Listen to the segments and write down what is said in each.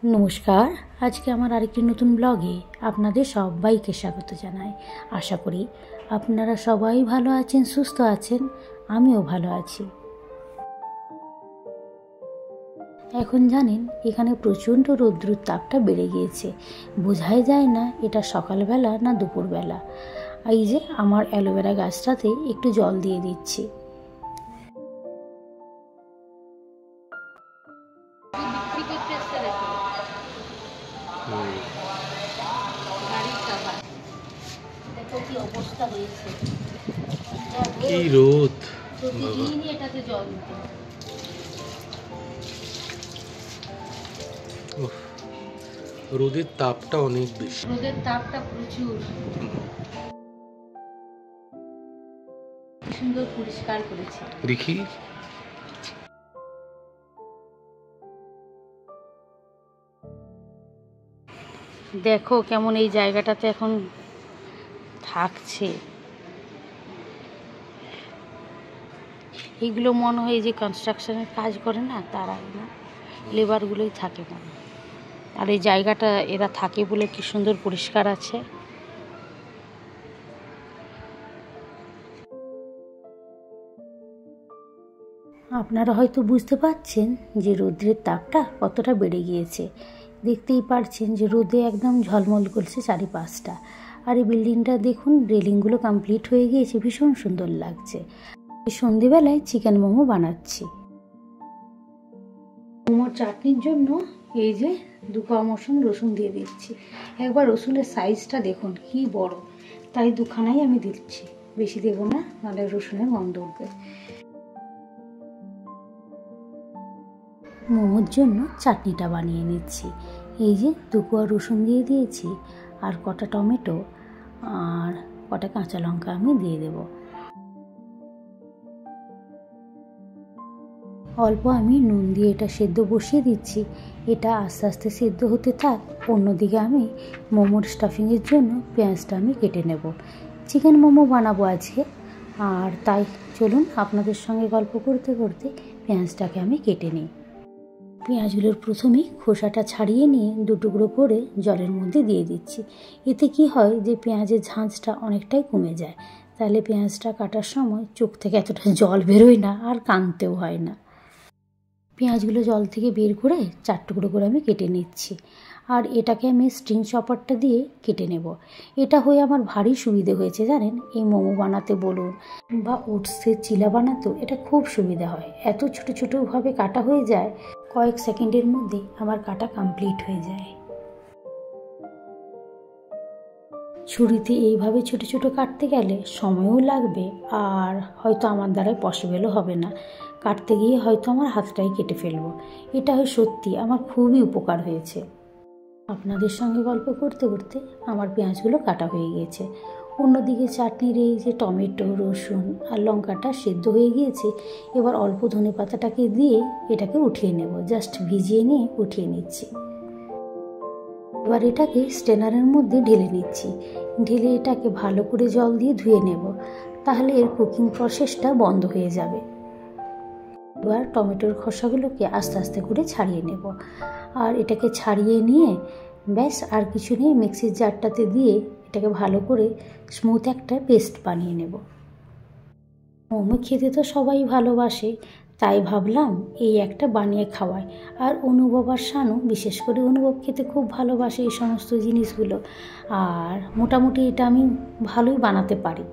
নমস্কার। আজকে আমার আরেকটি নতুন ব্লগে আপনাদের সবাইকে স্বাগত জানাই। আশা করি আপনারা সবাই ভালো আছেন, সুস্থ আছেন, আমিও ভালো আছি। এখন জানেন এখানে প্রচণ্ড রৌদ্রের তাপটা বেড়ে গিয়েছে, বোঝাই যায় না এটা সকালবেলা না দুপুরবেলা। এই যে আমার অ্যালোভেরা গাছটাতে একটু জল দিয়ে দিচ্ছি। অবস্থা হয়েছে, কি রোদ, প্রতিদিনই এটাতে জল দিতে। রোদের তাপটা অনেক বেশি, রোদের তাপটা প্রচুর। সুন্দর পরিষ্কার করেছে দেখি। দেখো কেমন এই জায়গাটাতে এখন থাকছে। এইগুলো মনে হয় যে কনস্ট্রাকশনের কাজ করে না, তারা না লেবারগুলোই থাকে মনে। আর এই জায়গাটা এরা থাকে বলে কি সুন্দর পরিষ্কার আছে। আপনারা হয়তো বুঝতে পারছেন যে রৌদ্রের তাপটা কতটা বেড়ে গিয়েছে। দেখতেই পারছেন যে রোদে একদম ঝলমল করছে চারিপাশটা। আর এই বিল্ডিংটা দেখুন, রেলিংগুলো কমপ্লিট হয়ে গিয়েছে, ভীষণ সুন্দর লাগছে। সন্ধেবেলায় চিকেন মোমো বানাচ্ছি। মোমোর চাটনির জন্য এই যে 2 কোয়া মসুন রসুন দিয়ে দিচ্ছি। একবার রসুনের সাইজটা দেখুন কি বড়, তাই 2খানাই আমি দিচ্ছি, বেশি দেবো না, নাহলে রসুনের গন্ধ উঠবে। মোমোর জন্য চাটনিটা বানিয়ে নিচ্ছি। এই যে 2 কোয়া রসুন দিয়ে দিয়েছি, আর কটা টমেটো আর কটা কাঁচা লঙ্কা আমি দিয়ে দেব। অল্প আমি নুন দিয়ে এটা সেদ্ধ বসিয়ে দিচ্ছি। এটা আস্তে আস্তে সেদ্ধ হতে থাক। অন্যদিকে আমি মোমোর স্টাফিংয়ের জন্য পেঁয়াজটা আমি কেটে নেব। চিকেন মোমো বানাবো আজকে, আর তাই চলুন আপনাদের সঙ্গে গল্প করতে করতে পেঁয়াজটাকে আমি কেটে নিই। পেঁয়াজগুলোর প্রথমেই খোসাটা ছাড়িয়ে নিয়ে 2 টুকরো করে জলের মধ্যে দিয়ে দিচ্ছি। এতে কি হয় যে পেঁয়াজের ঝাঁঝটা অনেকটাই কমে যায়। তাহলে পেঁয়াজটা কাটার সময় চোখ থেকে এতটা জল বেরোয় না, আর কাঁদতেও হয় না। পেঁয়াজগুলো জল থেকে বের করে 4 টুকরো করে আমি কেটে নিচ্ছি। আর এটাকে আমি স্ট্রিং চপারটা দিয়ে কেটে নেব। এটা হয়ে আমার ভারী সুবিধে হয়েছে জানেন, এই মোমো বানাতে বলুন বা ওটসের চিলা বানাতেও এটা খুব সুবিধা হয়। এত ছোটো ছোটোভাবে কাটা হয়ে যায়, কয়েক সেকেন্ডের মধ্যে আমার কাটা কমপ্লিট হয়ে যায়। ছুরিতে এইভাবে ছোটো ছোটো কাটতে গেলে সময়ও লাগবে, আর হয়তো আমার দ্বারাই পসিবলও হবে না। কাটতে গিয়ে হয়তো আমার হাতটাই কেটে ফেলবো। এটা হয় সত্যি আমার খুবই উপকার হয়েছে। আপনাদের সঙ্গে গল্প করতে করতে আমার পেঁয়াজগুলো কাটা হয়ে গিয়েছে। অন্যদিকে চাটনির এই যে টমেটো, রসুন আর লঙ্কাটা সেদ্ধ হয়ে গিয়েছে। এবার অল্প ধনেপাতাটাকে দিয়ে এটাকে উঠিয়ে নেব, জাস্ট ভিজিয়ে নিয়ে উঠিয়ে নিচ্ছি। এবার এটাকে স্ট্রেনারের মধ্যে ঢেলে নিচ্ছি। ঢেলে এটাকে ভালো করে জল দিয়ে ধুয়ে নেব, তাহলে এর কুকিং প্রসেসটা বন্ধ হয়ে যাবে। এবার টমেটোর খোসাগুলোকে আস্তে আস্তে করে ছাড়িয়ে নেব। আর এটাকে ছাড়িয়ে নিয়ে ব্যাস আর কিছু নেই, মিক্সির জারটাতে দিয়ে এটাকে ভালো করে স্মুথ একটা পেস্ট বানিয়ে নেব। মোমো খেতে তো সবাই ভালোবাসে, তাই ভাবলাম এই একটা বানিয়ে খাওয়াই। আর অনুভব আর শানু, বিশেষ করে অনুভব খেতে খুব ভালোবাসে এই সমস্ত জিনিসগুলো। আর মোটামুটি এটা আমি ভালোই বানাতে পারি।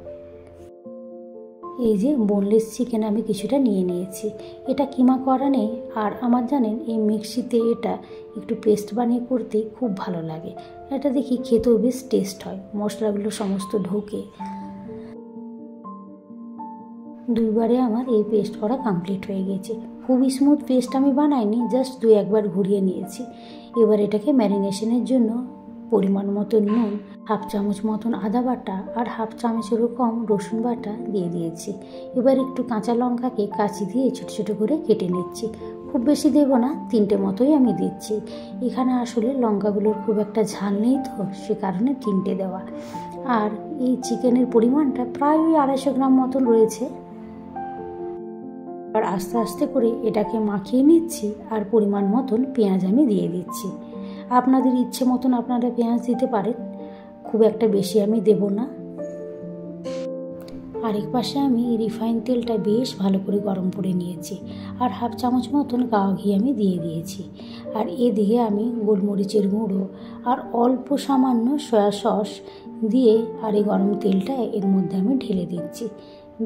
এই যে বোনলেস চিকেন আমি কিছুটা নিয়ে নিয়েছি। এটা কিমা করা নেই, আর আমার জানেন এই মিক্সিতে এটা একটু পেস্ট বানিয়ে করতে খুব ভালো লাগে। এটা দেখি খেতেও বেশ টেস্ট হয়, মশলাগুলো সমস্ত ঢোকে। 2 বারে আমার এই পেস্ট করা কমপ্লিট হয়ে গেছে। খুবই স্মুথ পেস্ট আমি বানাইনি, জাস্ট 2-1 বার ঘুরিয়ে নিয়েছি। এবার এটাকে ম্যারিনেশনের জন্য পরিমাণ মতো নুন, 1/2 চামচ মতন আদা বাটা আর 1/2 চামচেরও কম রসুন বাটা দিয়ে দিয়েছি। এবার একটু কাঁচা লঙ্কাকে কাঁচি দিয়ে ছোটো ছোটো করে কেটে নিচ্ছি। খুব বেশি দেবো না, 3টে মতোই আমি দিচ্ছি। এখানে আসলে লঙ্কাগুলোর খুব একটা ঝাল নেই, তো সে কারণে 3টে দেওয়া। আর এই চিকেনের পরিমাণটা প্রায় 250 গ্রাম মতন রয়েছে। আর আস্তে আস্তে করে এটাকে মাখিয়ে নিচ্ছি, আর পরিমাণ মতন পেঁয়াজ আমি দিয়ে দিচ্ছি। আপনাদের ইচ্ছে মতন আপনারা পেঁয়াজ দিতে পারেন, খুব একটা বেশি আমি দেব না। আরেক পাশে আমি রিফাইন তেলটা বেশ ভালো করে গরম করে নিয়েছি, আর হাফ চামচ মতন গাওয়া ঘি আমি দিয়ে দিয়েছি। আর এদিকে আমি গোলমরিচের গুঁড়ো আর অল্প সামান্য সয়া সস দিয়ে আর এই গরম তেলটা এর মধ্যে আমি ঢেলে দিচ্ছি।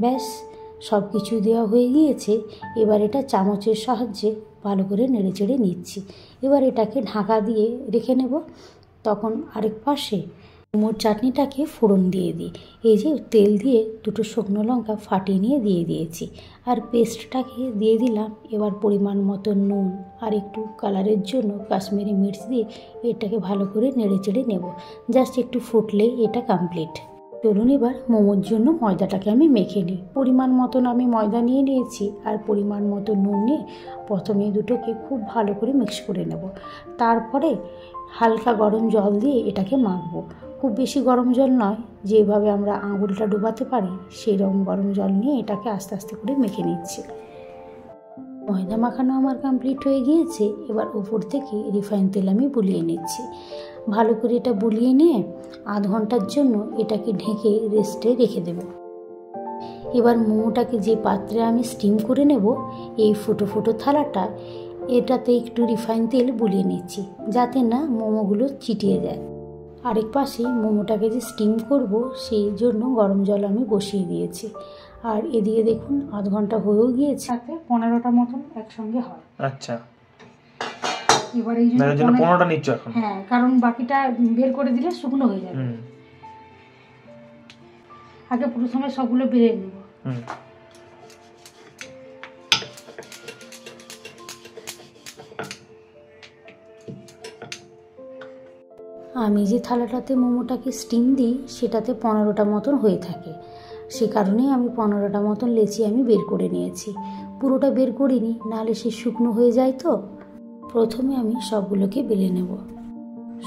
ব্যাস সব কিছু দেওয়া হয়ে গিয়েছে। এবার এটা চামচের সাহায্যে ভালো করে নেড়েচেড়ে নিচ্ছি। এবার এটাকে ঢাকা দিয়ে রেখে নেব। তখন আরেক পাশে মোমোর চাটনিটাকে ফোড়ন দিয়ে দিই। এই যে তেল দিয়ে দুটো শুকনো লঙ্কা ফাটিয়ে নিয়ে দিয়ে দিয়েছি, আর পেস্টটাকে দিয়ে দিলাম। এবার পরিমাণ মতো নুন আর একটু কালারের জন্য কাশ্মীরি মির্চ দিয়ে এটাকে ভালো করে নেড়েচেড়ে নেব। জাস্ট একটু ফুটলেই এটা কমপ্লিট। চলুন এবার মোমোর জন্য ময়দাটাকে আমি মেখে নিই। পরিমাণ মতন আমি ময়দা নিয়ে নিয়েছি, আর পরিমাণ মতো নুন নিয়ে প্রথমে দুটোকে খুব ভালো করে মিক্স করে নেব। তারপরে হালকা গরম জল দিয়ে এটাকে মাখবো। খুব বেশি গরম জল নয়, যেভাবে আমরা আঙুলটা ডুবাতে পারি সেই রকম গরম জল নিয়ে এটাকে আস্তে আস্তে করে মেখে নিচ্ছি। ময়দা মাখানো আমার কমপ্লিট হয়ে গিয়েছে। এবার উপর থেকে রিফাইন তেল আমি বুলিয়ে নিচ্ছি। ভালো করে এটা বুলিয়ে নিয়ে আধ ঘন্টার জন্য এটাকে ঢেকে রেস্টে রেখে দেব। এবার মোমোটাকে যে পাত্রে আমি স্টিম করে নেব, এই ফুটো ফুটো থালাটা এটাতে একটু রিফাইন তেল বুলিয়ে নিচ্ছি, যাতে না মোমোগুলো চিটিয়ে যায়। আরেক পাশে মোমোটাকে যে স্টিম করব সেই জন্য গরম জল আমি বসিয়ে দিয়েছি। আর এদিকে দেখুন আধ ঘন্টা হয়েও গিয়েছে, 15টা মতন একসঙ্গে হয়। আচ্ছা, এবার এই জন্য 15টা নিচ্ছ এখন? হ্যাঁ, কারণ বাকিটা বের করে দিলে শুকনো হয়ে যাবে। আগে প্রথমে সবগুলো বেরে নেব। আমি যে থালাটাতে মোমোটাকে স্টিম দিই সেটাতে 15টা মতন হয়ে থাকে, সে কারণেই আমি 15টা মতন লেচি আমি বের করে নিয়েছি। পুরোটা বের করিনি, নাহলে সে শুকনো হয়ে যায়। তো প্রথমে আমি সবগুলোকে বেলে নেব।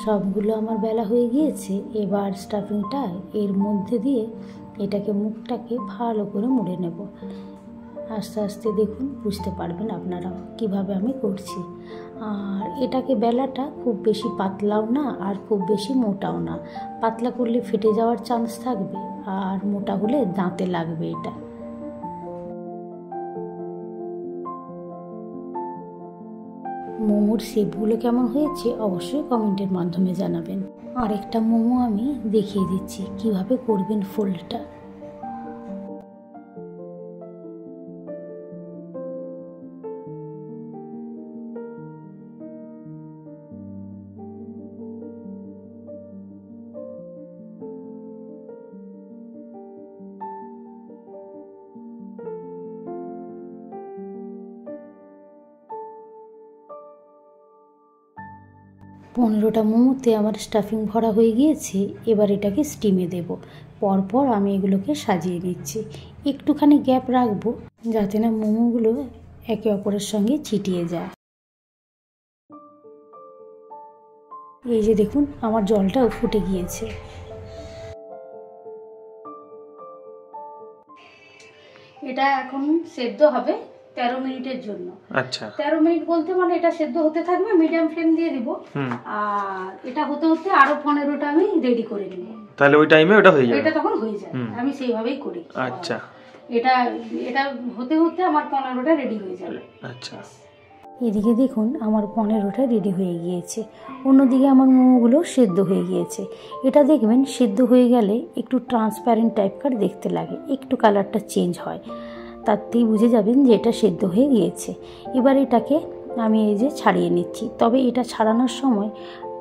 সবগুলো আমার বেলা হয়ে গিয়েছে। এবার স্টাফিংটা এর মধ্যে দিয়ে এটাকে মুখটাকে ভালো করে মুড়ে নেব। আস্তে আস্তে দেখুন, বুঝতে পারবেন আপনারা কিভাবে আমি করছি। আর এটাকে বেলাটা খুব বেশি পাতলাও না আর খুব বেশি মোটাও না। পাতলা করলে ফেটে যাওয়ার চান্স থাকবে, আর মোটা হলে দাঁতে লাগবে। এটা মোমোর শেপগুলো কেমন হয়েছে অবশ্যই কমেন্টের মাধ্যমে জানাবেন। আরেকটা মোমো আমি দেখিয়ে দিচ্ছি কিভাবে করবেন ফোল্ডটা। পনেরোটা মোমোতে আমার স্টাফিং ভরা হয়ে গিয়েছে। এবার এটাকে স্টিমে দেব। পরপর আমি এগুলোকে সাজিয়ে নিচ্ছি। একটুখানি গ্যাপ রাখবো যাতে না মোমোগুলো একে অপরের সঙ্গে চিটিয়ে যায়। এই যে দেখুন, আমার জলটাও ফুটে গিয়েছে। এটা এখন সেদ্ধ হবে 13 মিনিটের জন্য। আচ্ছা, 13 মিনিট বলতে মানে এটা সেদ্ধ হতে থাকবে, মিডিয়াম ফ্লেম দিয়ে দিব। আর এটা হতে হতে আরো 15টা আমি রেডি করে নিব। তাহলে ওই টাইমে ওটা হয়ে যাবে? এটা তখন হয়ে যায়, আমি সেইভাবেই করি। আচ্ছা, এটা এটা হতে হতে আমার 15টা রেডি হয়ে যাবে। আচ্ছা, এদিকে দেখুন আমার 15টা রেডি হয়ে গিয়েছে। অন্যদিকে আমার মোমোগুলো সেদ্ধ হয়ে গিয়েছে। এটা দেখবেন সেদ্ধ হয়ে গেলে একটু ট্রান্সপারেন্ট টাইপকার দেখতে লাগে, একটু কালারটা চেঞ্জ হয়, তাতেই বুঝে যাবেন যে এটা সেদ্ধ হয়ে গিয়েছে। এবার এটাকে আমি এই যে ছাড়িয়ে নিচ্ছি। তবে এটা ছাড়ানোর সময়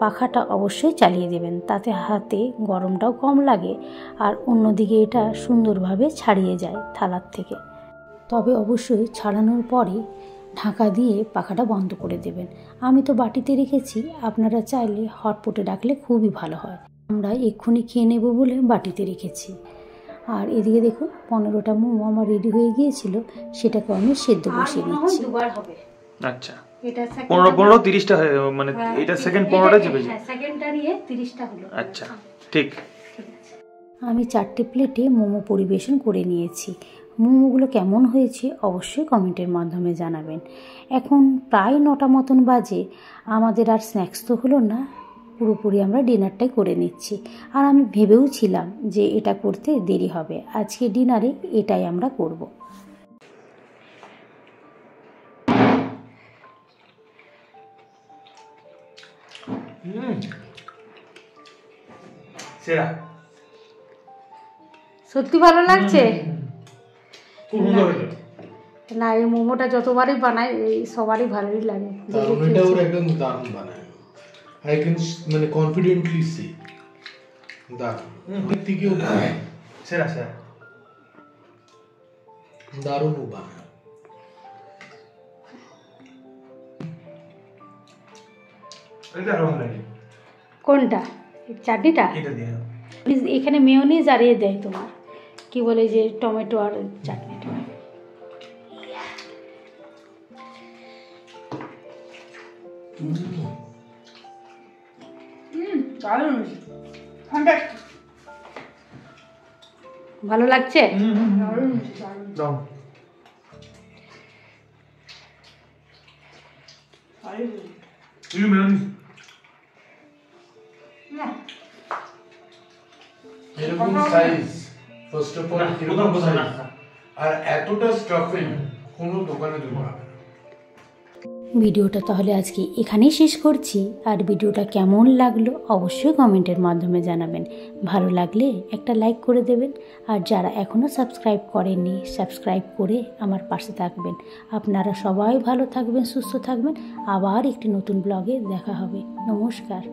পাখাটা অবশ্যই চালিয়ে দেবেন, তাতে হাতে গরমটাও কম লাগে আর অন্যদিকে এটা সুন্দরভাবে ছাড়িয়ে যায় থালার থেকে। তবে অবশ্যই ছাড়ানোর পরে ঢাকা দিয়ে পাখাটা বন্ধ করে দেবেন। আমি তো বাটিতে রেখেছি, আপনারা চাইলে হটপটে রাখলে খুবই ভালো হয়। আমরা এক্ষুনি খেয়ে নেব বলে বাটিতে রেখেছি। আর এদিকে দেখুন 15টা মোমো আমার রেডি হয়ে গিয়েছিল, সেটাকে আমি সেদ্ধ বসিয়ে দিচ্ছি। দুবার হবে। আচ্ছা, এটা 15 30টা মানে এটা সেকেন্ড 15টা যাবে। হ্যাঁ, সেকেন্ডটা নিয়ে 30টা হলো। আচ্ছা, ঠিক। আমি 4টে প্লেটে মোমো পরিবেশন করে নিয়েছি। মোমোগুলো কেমন হয়েছে অবশ্যই কমেন্টের মাধ্যমে জানাবেন। এখন প্রায় 9টা মতন বাজে, আমাদের আর স্ন্যাক্স তো হলো না, পুরোপুরি আমরা ডিনারটাই করে নিচ্ছি। আর আমি ভেবেও ছিলাম যে এটা করতে দেরি হবে, আজকে ডিনারে এটাই আমরা করব। সেরা, সত্যি ভালো লাগছে খুব সুন্দর হয়েছে। না, এই মোমোটা যতবারই বানাই এই সবারই ভালোই লাগে। এটা ওর একদম দারুণ বানায়, আই ক্যান মানে কনফিডেন্টলি সে দারুণ থেকেও সেরা সেরা, দারুণ ও বানায়। এটা আরো ভালো লাগে। কোনটা? চাটনিটা? এটা দিয়ে এখানে মেয়োনিজ আর দেয় তোমার কি বলে যে টমেটো আর চাটনিটা। ভালো লাগছে? এরকম সাইজ ফার্স্ট অফ অল এরকম সাইজ আর এতটা স্টাফিং কোনো দোকানে তুমি পাবে না। ভিডিওটা তাহলে আজকে এখানেই শেষ করছি। আর ভিডিওটা কেমন লাগলো অবশ্যই কমেন্টের মাধ্যমে জানাবেন। ভালো লাগলে একটা লাইক করে দেবেন। আর যারা এখনও সাবস্ক্রাইব করেননি সাবস্ক্রাইব করে আমার পাশে থাকবেন। আপনারা সবাই ভালো থাকবেন, সুস্থ থাকবেন। আবার একটি নতুন ব্লগে দেখা হবে। নমস্কার।